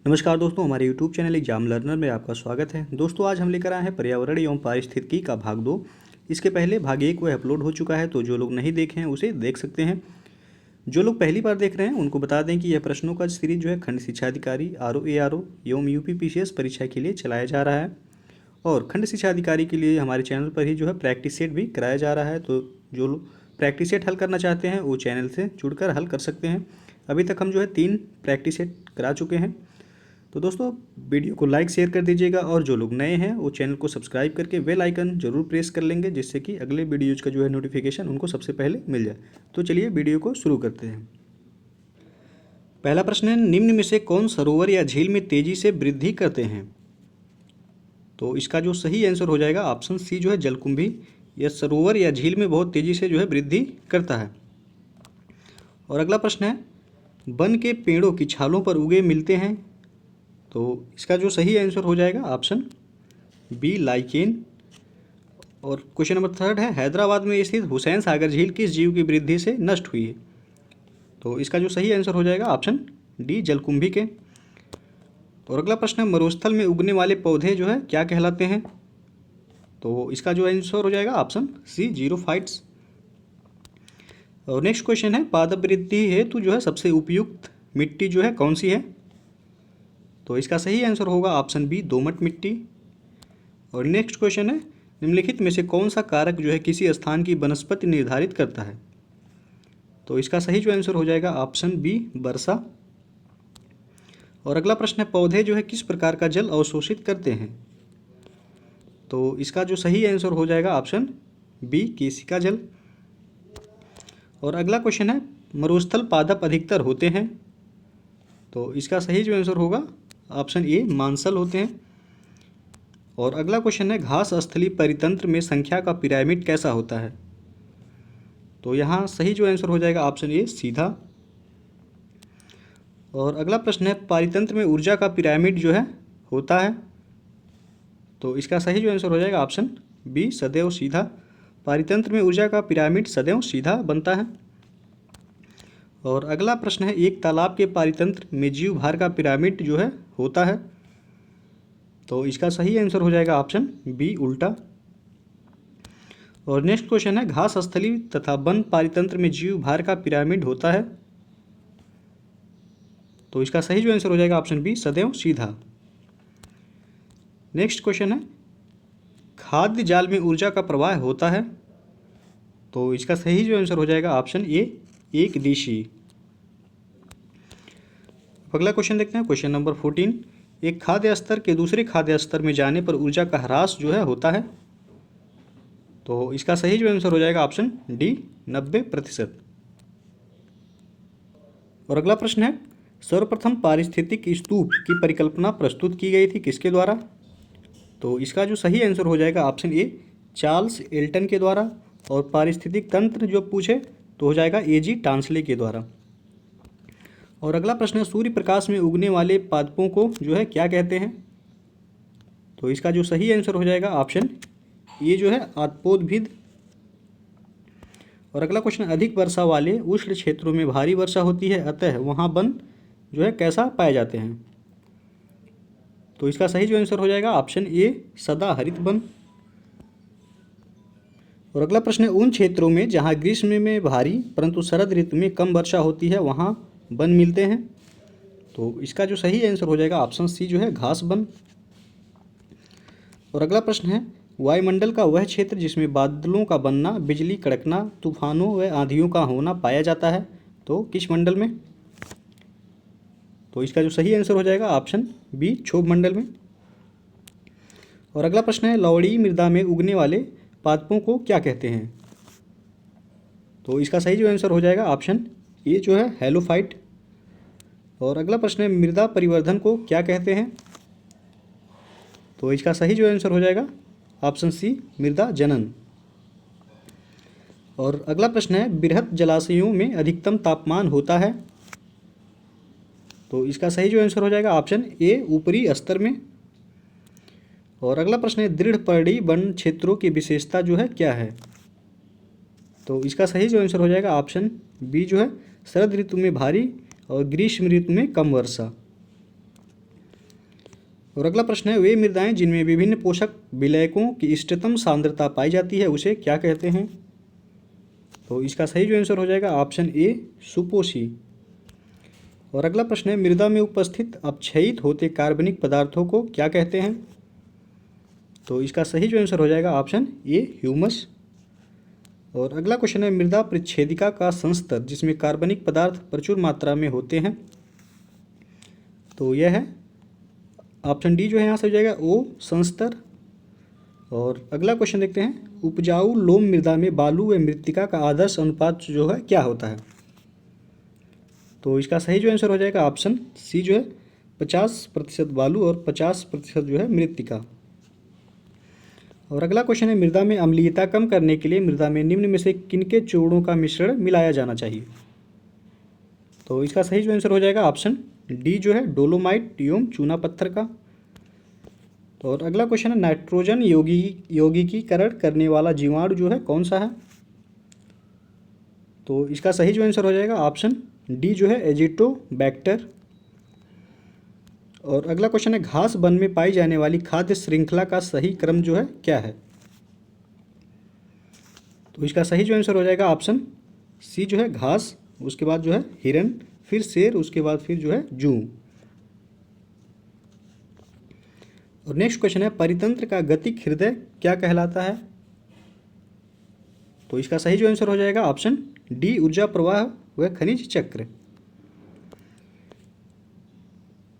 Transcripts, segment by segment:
नमस्कार दोस्तों, हमारे YouTube चैनल एग्जाम लर्नर में आपका स्वागत है। दोस्तों, आज हम लेकर आए हैं पर्यावरण एवं पारिस्थितिकी का भाग 2। इसके पहले भाग 1 वह अपलोड हो चुका है, तो जो लोग नहीं देखे हैं उसे देख सकते हैं। जो लोग पहली बार देख रहे हैं उनको बता दें कि यह प्रश्नों का सीरीज जो है खंड शिक्षा अधिकारी RO ARO एवं UPPCS परीक्षा के लिए चलाया जा रहा है। और खंड शिक्षा अधिकारी के लिए हमारे चैनल पर ही जो है प्रैक्टिस सेट भी कराया जा रहा है। तो जो लोग प्रैक्टिस सेट हल करना चाहते हैं वो चैनल से जुड़कर हल कर सकते हैं। अभी तक हम जो है 3 प्रैक्टिस सेट करा चुके हैं। तो दोस्तों, वीडियो को लाइक शेयर कर दीजिएगा और जो लोग नए हैं वो चैनल को सब्सक्राइब करके बेल आइकन जरूर प्रेस कर लेंगे, जिससे कि अगले वीडियोज़ का जो है नोटिफिकेशन उनको सबसे पहले मिल जाए। तो चलिए वीडियो को शुरू करते हैं। पहला प्रश्न है, निम्न में से कौन सरोवर या झील में तेजी से वृद्धि करते हैं? तो इसका जो सही आंसर हो जाएगा ऑप्शन सी जो है जलकुंभी। यह सरोवर या झील में बहुत तेजी से जो है वृद्धि करता है। और अगला प्रश्न है, वन के पेड़ों की छालों पर उगे मिलते हैं। तो इसका जो सही आंसर हो जाएगा ऑप्शन बी लाइकेन। और क्वेश्चन नंबर 3 है, हैदराबाद में स्थित हुसैन सागर झील किस जीव की वृद्धि से नष्ट हुई है? तो इसका जो सही आंसर हो जाएगा ऑप्शन डी जलकुंभी के। और अगला प्रश्न है, मरुस्थल में उगने वाले पौधे जो है क्या कहलाते हैं? तो इसका जो आंसर हो जाएगा ऑप्शन सी जीरोफाइट्स। और नेक्स्ट क्वेश्चन है, पादप वृद्धि हेतु जो है सबसे उपयुक्त मिट्टी जो है कौन सी है? तो इसका सही आंसर होगा ऑप्शन बी दोमट मिट्टी। और नेक्स्ट क्वेश्चन है, निम्नलिखित में से कौन सा कारक जो है किसी स्थान की वनस्पति निर्धारित करता है? तो इसका सही जो आंसर हो जाएगा ऑप्शन बी वर्षा। और अगला प्रश्न है, पौधे जो है किस प्रकार का जल अवशोषित करते हैं? तो इसका जो सही आंसर हो जाएगा ऑप्शन बी केशिका जल। और अगला क्वेश्चन है, मरुस्थल पादप अधिकतर होते हैं। तो इसका सही जो आंसर होगा ऑप्शन ए मांसल होते हैं। और अगला क्वेश्चन है, घास स्थलीय परितंत्र में संख्या का पिरामिड कैसा होता है? तो यहाँ सही जो आंसर हो जाएगा ऑप्शन ए सीधा। और अगला प्रश्न है, पारितंत्र में ऊर्जा का पिरामिड जो है होता है। तो इसका सही जो आंसर हो जाएगा ऑप्शन बी सदैव सीधा। पारितंत्र में ऊर्जा का पिरामिड सदैव सीधा बनता है। और अगला प्रश्न है, एक तालाब के पारितंत्र में जीव भार का पिरामिड जो है होता है। तो इसका सही आंसर हो जाएगा ऑप्शन बी उल्टा। और नेक्स्ट क्वेश्चन है, घास स्थली तथा वन पारितंत्र में जीव भार का पिरामिड होता है। तो इसका सही जो आंसर हो जाएगा ऑप्शन बी सदैव सीधा। नेक्स्ट क्वेश्चन है, खाद्य जाल में ऊर्जा का प्रवाह होता है। तो इसका सही जो आंसर हो जाएगा ऑप्शन ए एक दिशी। अगला क्वेश्चन देखते हैं, क्वेश्चन नंबर 14, एक खाद्य स्तर के दूसरे खाद्य स्तर में जाने पर ऊर्जा का ह्रास जो है होता है। तो इसका सही जो आंसर हो जाएगा ऑप्शन डी 90%। और अगला प्रश्न है, सर्वप्रथम पारिस्थितिक स्तूप की परिकल्पना प्रस्तुत की गई थी किसके द्वारा? तो इसका जो सही आंसर हो जाएगा ऑप्शन ए चार्ल्स एल्टन के द्वारा। और पारिस्थितिक तंत्र जो पूछे तो हो जाएगा AG टांसले के द्वारा। और अगला प्रश्न है, सूर्य प्रकाश में उगने वाले पादपों को जो है क्या कहते हैं? तो इसका जो सही आंसर हो जाएगा ऑप्शन ये जो है आत्पोद्भिद। और अगला क्वेश्चन, अधिक वर्षा वाले उष्ण क्षेत्रों में भारी वर्षा होती है, अतः वहाँ वन जो है कैसा पाए जाते हैं? तो इसका सही जो आंसर हो जाएगा ऑप्शन ए सदाहरित वन। और अगला प्रश्न है, उन क्षेत्रों में जहाँ ग्रीष्म में भारी परंतु शरद ऋतु में कम वर्षा होती है वहाँ वन मिलते हैं। तो इसका जो सही आंसर हो जाएगा ऑप्शन सी जो है घास वन। और अगला प्रश्न है, वायुमंडल का वह क्षेत्र जिसमें बादलों का बनना, बिजली कड़कना, तूफानों व आंधियों का होना पाया जाता है, तो किस मंडल में? तो इसका जो सही आंसर हो जाएगा ऑप्शन बी क्षोभ मंडल में। और अगला प्रश्न है, लवणीय मृदा में उगने वाले पादपों को क्या कहते हैं? तो इसका सही जो आंसर हो जाएगा ऑप्शन ए जो है हेलोफाइट। और अगला प्रश्न है, मृदा परिवर्धन को क्या कहते हैं? तो इसका सही जो आंसर हो जाएगा ऑप्शन सी मृदा जनन। और अगला प्रश्न है, बृहत जलाशयों में अधिकतम तापमान होता है। तो इसका सही जो आंसर हो जाएगा ऑप्शन ए ऊपरी स्तर में। और अगला प्रश्न है, दृढ़ पर्णी वन क्षेत्रों की विशेषता जो है क्या है? तो इसका सही जो आंसर हो जाएगा ऑप्शन बी जो है शरद ऋतु में भारी और ग्रीष्म ऋतु में कम वर्षा। और अगला प्रश्न है, वे मृदाएं जिनमें विभिन्न पोषक विलयकों की इष्टतम सांद्रता पाई जाती है उसे क्या कहते हैं? तो इसका सही जो आंसर हो जाएगा ऑप्शन ए सुपोषी। और अगला प्रश्न है, मृदा में उपस्थित अपक्षयित होते कार्बनिक पदार्थों को क्या कहते हैं? तो इसका सही जो आंसर हो जाएगा ऑप्शन ए ह्यूमस। और अगला क्वेश्चन है, मृदा परिच्छेदिका का संस्तर जिसमें कार्बनिक पदार्थ प्रचुर मात्रा में होते हैं, तो यह है ऑप्शन डी जो है यहाँ से हो जाएगा ओ संस्तर। और अगला क्वेश्चन देखते हैं, उपजाऊ लोम मृदा में बालू व मृत्तिका का आदर्श अनुपात जो है क्या होता है? तो इसका सही जो आंसर हो जाएगा ऑप्शन सी जो है 50% बालू और 50% जो है मृत्तिका। और अगला क्वेश्चन है, मृदा में अम्लीयता कम करने के लिए मृदा में निम्न में से किनके चूर्णों का मिश्रण मिलाया जाना चाहिए? तो इसका सही जो आंसर हो जाएगा ऑप्शन डी जो है डोलोमाइट एवं चूना पत्थर का। और अगला क्वेश्चन है, नाइट्रोजन यौगिकीकरण करने वाला जीवाणु जो है कौन सा है? तो इसका सही जो आंसर हो जाएगा ऑप्शन डी जो है एजिटोबैक्टर। और अगला क्वेश्चन है, घास वन में पाई जाने वाली खाद्य श्रृंखला का सही क्रम जो है क्या है? तो इसका सही जो आंसर हो जाएगा ऑप्शन सी जो है घास, उसके बाद जो है हिरन, फिर शेर, उसके बाद फिर जो है जूं। और नेक्स्ट क्वेश्चन है, परितंत्र का गतिक हृदय क्या कहलाता है? तो इसका सही जो आंसर हो जाएगा ऑप्शन डी ऊर्जा प्रवाह व खनिज चक्र।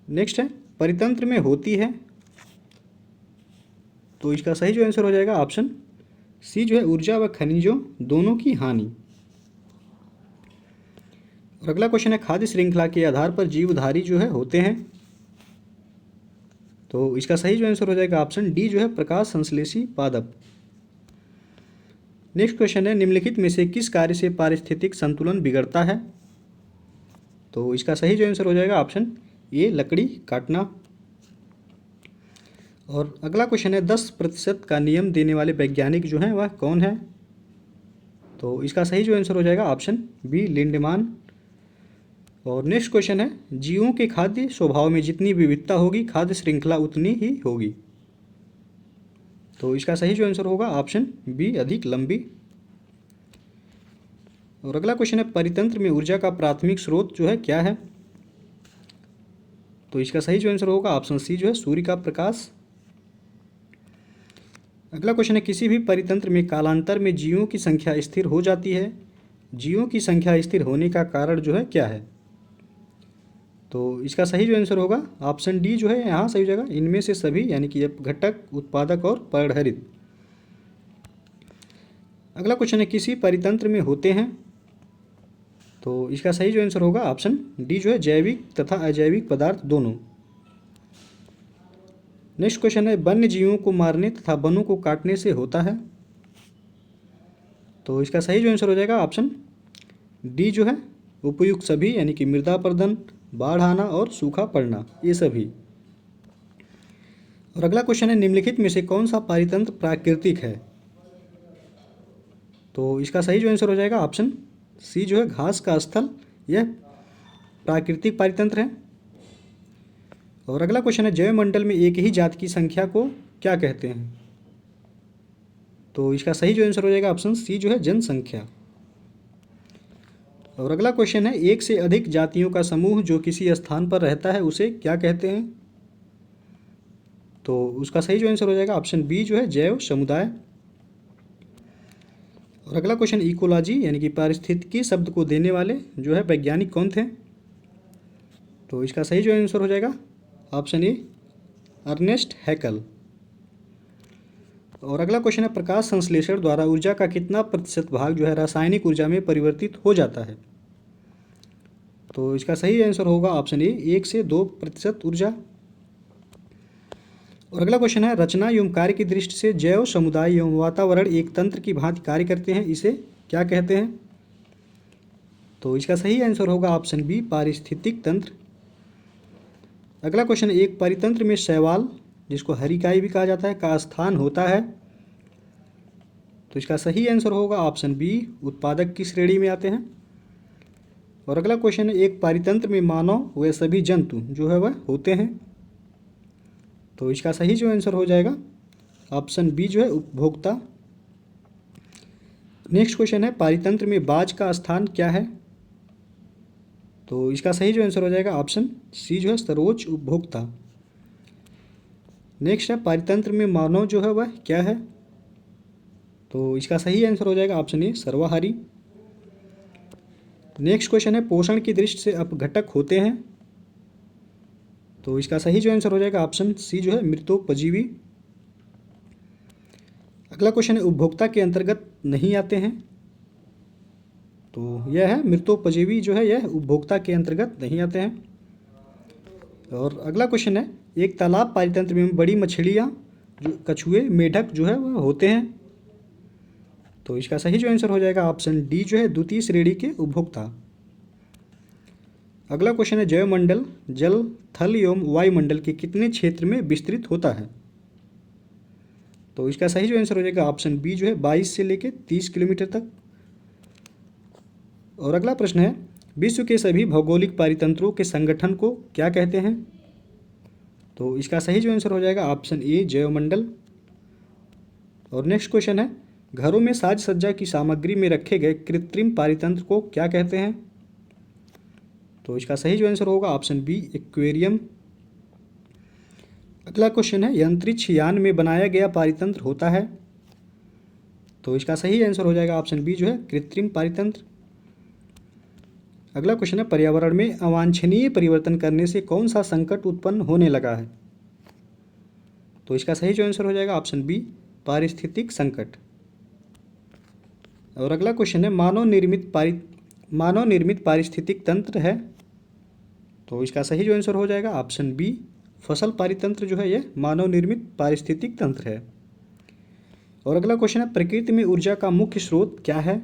नेक्स्ट है, परितंत्र में होती है, तो इसका सही जो आंसर हो जाएगा ऑप्शन सी जो है ऊर्जा व खनिजों दोनों की हानि। और अगला क्वेश्चन है, खाद्य श्रृंखला के आधार पर जीवधारी जो है होते हैं, तो इसका सही जो आंसर हो जाएगा ऑप्शन डी जो है प्रकाश संश्लेषी पादप। नेक्स्ट क्वेश्चन है, निम्नलिखित में से किस कार्य से पारिस्थितिक संतुलन बिगड़ता है? तो इसका सही जो आंसर हो जाएगा ऑप्शन ए लकड़ी काटना। और अगला क्वेश्चन है, 10% का नियम देने वाले वैज्ञानिक जो हैं वह कौन है? तो इसका सही जो आंसर हो जाएगा ऑप्शन बी लिंडमान। और नेक्स्ट क्वेश्चन है, जीवों के खाद्य स्वभाव में जितनी विविधता होगी खाद्य श्रृंखला उतनी ही होगी। तो इसका सही जो आंसर होगा ऑप्शन बी अधिक लंबी। और अगला क्वेश्चन है, परितंत्र में ऊर्जा का प्राथमिक स्रोत जो है क्या है? तो इसका सही जो आंसर होगा ऑप्शन सी जो है सूर्य का प्रकाश। अगला क्वेश्चन है, किसी भी परितंत्र में कालांतर में जीवों की संख्या स्थिर हो जाती है, जीवों की संख्या स्थिर होने का कारण जो है क्या है? तो इसका सही जो आंसर होगा ऑप्शन डी जो है यहाँ सही हो जाएगा इनमें से सभी, यानी कि घटक, उत्पादक और पर्णहरित। अगला क्वेश्चन है, किसी परितंत्र में होते हैं, तो इसका सही जो आंसर होगा ऑप्शन डी जो है जैविक तथा अजैविक पदार्थ दोनों। नेक्स्ट क्वेश्चन है, वन्य जीवों को मारने तथा वनों को काटने से होता है, तो इसका सही जो आंसर हो जाएगा ऑप्शन डी जो है उपयुक्त सभी, यानी कि मृदा अपरदन, बाढ़ आना और सूखा पड़ना, ये सभी। और अगला क्वेश्चन है, निम्नलिखित में से कौन सा पारितंत्र प्राकृतिक है? तो इसका सही जो आंसर हो जाएगा ऑप्शन सी जो है घास का स्थल, यह प्राकृतिक पारितंत्र है। और अगला क्वेश्चन है, जैवमंडल में एक ही जाति की संख्या को क्या कहते हैं? तो इसका सही जो आंसर हो जाएगा ऑप्शन सी जो है जनसंख्या। और अगला क्वेश्चन है, एक से अधिक जातियों का समूह जो किसी स्थान पर रहता है उसे क्या कहते हैं? तो उसका सही जो आंसर हो जाएगा ऑप्शन बी जो है जैव समुदाय। और अगला क्वेश्चन, इकोलॉजी यानी कि पारिस्थितिकी शब्द को देने वाले जो है वैज्ञानिक कौन थे? तो इसका सही जो आंसर हो जाएगा ऑप्शन ए अर्नेस्ट हैकल। और अगला क्वेश्चन है, प्रकाश संश्लेषण द्वारा ऊर्जा का कितना प्रतिशत भाग जो है रासायनिक ऊर्जा में परिवर्तित हो जाता है? तो इसका सही आंसर होगा ऑप्शन ए 1 से 2% ऊर्जा। और अगला क्वेश्चन है, रचना एवं कार्य की दृष्टि से जैव समुदाय एवं वातावरण एक तंत्र की भांति कार्य करते हैं, इसे क्या कहते हैं? तो इसका सही आंसर होगा ऑप्शन बी पारिस्थितिक तंत्र। अगला क्वेश्चन, एक परितंत्र में शैवाल, जिसको हरिकाई भी कहा जाता है, का स्थान होता है, तो इसका सही आंसर होगा ऑप्शन बी उत्पादक की श्रेणी में आते हैं। और अगला क्वेश्चन है, एक परितंत्र में मानव व सभी जंतु जो है वह होते हैं, तो इसका सही जो आंसर हो जाएगा ऑप्शन बी जो है उपभोक्ता। नेक्स्ट क्वेश्चन है पारितंत्र में बाज का स्थान क्या है? तो इसका सही जो आंसर हो जाएगा ऑप्शन सी जो है सर्वोच्च उपभोक्ता। नेक्स्ट है पारितंत्र में मानव जो है वह क्या है? तो इसका सही आंसर हो जाएगा ऑप्शन ए सर्वाहारी। नेक्स्ट क्वेश्चन है पोषण की दृष्टि से अपघटक होते हैं। तो इसका सही जो आंसर हो जाएगा ऑप्शन सी जो है मृतोपजीवी। अगला क्वेश्चन है उपभोक्ता के अंतर्गत नहीं आते हैं। तो यह है मृतोपजीवी जो है यह उपभोक्ता के अंतर्गत नहीं आते हैं। और अगला क्वेश्चन है एक तालाब पारितंत्र में बड़ी मछलियाँ जो कछुए मेढक जो है वह होते हैं। तो इसका सही जो आंसर हो जाएगा ऑप्शन डी जो है द्वितीय श्रेणी के उपभोक्ता। अगला क्वेश्चन है जैवमंडल जल थल एवं वायुमंडल के कितने क्षेत्र में विस्तृत होता है? तो इसका सही जो आंसर हो जाएगा ऑप्शन बी जो है 22 से लेकर 30 किलोमीटर तक। और अगला प्रश्न है विश्व के सभी भौगोलिक पारितंत्रों के संगठन को क्या कहते हैं? तो इसका सही जो आंसर हो जाएगा ऑप्शन ए जैवमंडल। और नेक्स्ट क्वेश्चन है घरों में साज सज्जा की सामग्री में रखे गए कृत्रिम पारितंत्र को क्या कहते हैं? तो इसका सही जो आंसर होगा ऑप्शन बी एक्वेरियम। अगला क्वेश्चन है अंतरिक्ष यान में बनाया गया पारितंत्र होता है। तो इसका सही आंसर हो जाएगा ऑप्शन बी जो है कृत्रिम पारितंत्र। अगला क्वेश्चन है पर्यावरण में अवांछनीय परिवर्तन करने से कौन सा संकट उत्पन्न होने लगा है? तो इसका सही जो आंसर हो जाएगा ऑप्शन बी पारिस्थितिक संकट। और अगला क्वेश्चन है मानव निर्मित पारिस्थितिक तंत्र है। तो इसका सही जो आंसर हो जाएगा ऑप्शन बी फसल पारितंत्र जो है यह मानव निर्मित पारिस्थितिक तंत्र है। और अगला क्वेश्चन है प्रकृति में ऊर्जा का मुख्य स्रोत क्या है?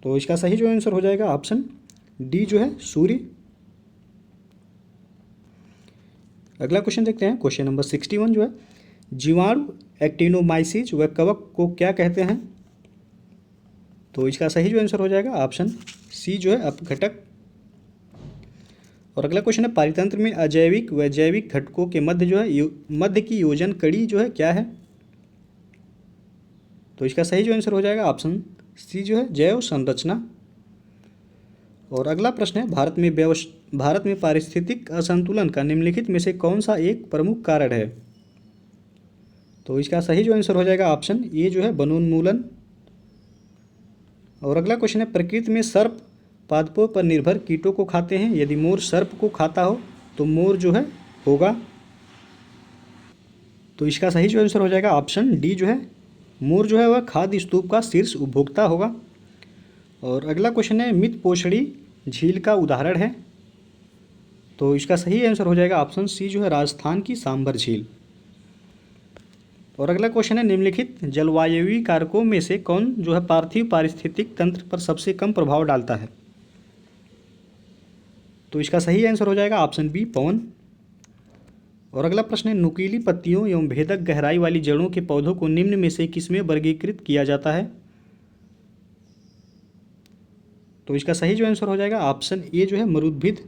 तो इसका सही जो आंसर हो जाएगा ऑप्शन डी जो है सूर्य। अगला क्वेश्चन देखते हैं क्वेश्चन नंबर 61 जो है जीवाणु एक्टिनोमाइसिस व कवक को क्या कहते हैं? तो इसका सही जो आंसर हो जाएगा ऑप्शन सी जो है अपघटक। और अगला क्वेश्चन है पारितंत्र में अजैविक व जैविक घटकों के मध्य जो है मध्य की योजन कड़ी जो है क्या है? तो इसका सही जो आंसर हो जाएगा ऑप्शन सी जो है जैव संरचना। और अगला प्रश्न है भारत में पारिस्थितिक असंतुलन का निम्नलिखित में से कौन सा एक प्रमुख कारण है? तो इसका सही जो आंसर हो जाएगा ऑप्शन ए जो है वनोन्मूलन। और अगला क्वेश्चन है प्रकृति में सर्प पादपों पर निर्भर कीटों को खाते हैं, यदि मोर सर्प को खाता हो तो मोर जो है होगा। तो इसका सही जो आंसर हो जाएगा ऑप्शन डी जो है मोर जो है वह खाद्य स्तूप का शीर्ष उपभोक्ता होगा। और अगला क्वेश्चन है मित पोषणी झील का उदाहरण है। तो इसका सही आंसर हो जाएगा ऑप्शन सी जो है राजस्थान की सांभर झील। और अगला क्वेश्चन है निम्नलिखित जलवायुवी कारकों में से कौन जो है पार्थिव पारिस्थितिक तंत्र पर सबसे कम प्रभाव डालता है? तो इसका सही आंसर हो जाएगा ऑप्शन बी पवन। और अगला प्रश्न है नुकीली पत्तियों एवं भेदक गहराई वाली जड़ों के पौधों को निम्न में से किसमें वर्गीकृत किया जाता है? तो इसका सही जो आंसर हो जाएगा ऑप्शन ए जो है मरुद्भिद।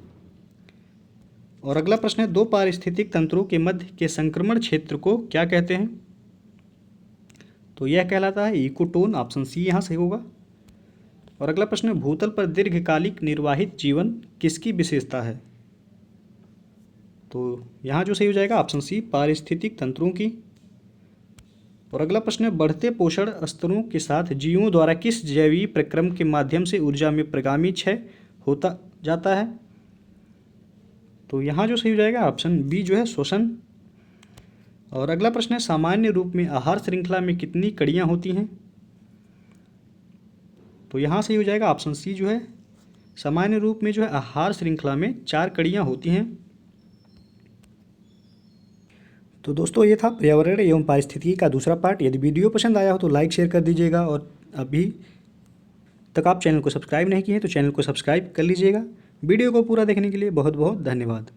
और अगला प्रश्न है दो पारिस्थितिक तंत्रों के मध्य के संक्रमण क्षेत्र को क्या कहते हैं? तो यह कहलाता है इकोटोन, ऑप्शन सी यहाँ सही होगा। और अगला प्रश्न है भूतल पर दीर्घकालिक निर्वाहित जीवन किसकी विशेषता है? तो यहाँ जो सही हो जाएगा ऑप्शन सी पारिस्थितिक तंत्रों की। और अगला प्रश्न है बढ़ते पोषण स्तरों के साथ जीवों द्वारा किस जैवीय प्रक्रम के माध्यम से ऊर्जा में प्रगामी क्षय होता जाता है? तो यहाँ जो सही हो जाएगा ऑप्शन बी जो है श्वसन। और अगला प्रश्न है सामान्य रूप में आहार श्रृंखला में कितनी कड़ियाँ होती हैं? तो यहाँ सही हो जाएगा ऑप्शन सी जो है सामान्य रूप में जो है आहार श्रृंखला में 4 कड़ियाँ होती हैं। तो दोस्तों ये था पर्यावरण एवं पारिस्थितिकी का दूसरा पार्ट। यदि वीडियो पसंद आया हो तो लाइक शेयर कर दीजिएगा। और अभी तक आप चैनल को सब्सक्राइब नहीं किए हैं तो चैनल को सब्सक्राइब कर लीजिएगा। वीडियो को पूरा देखने के लिए बहुत बहुत धन्यवाद।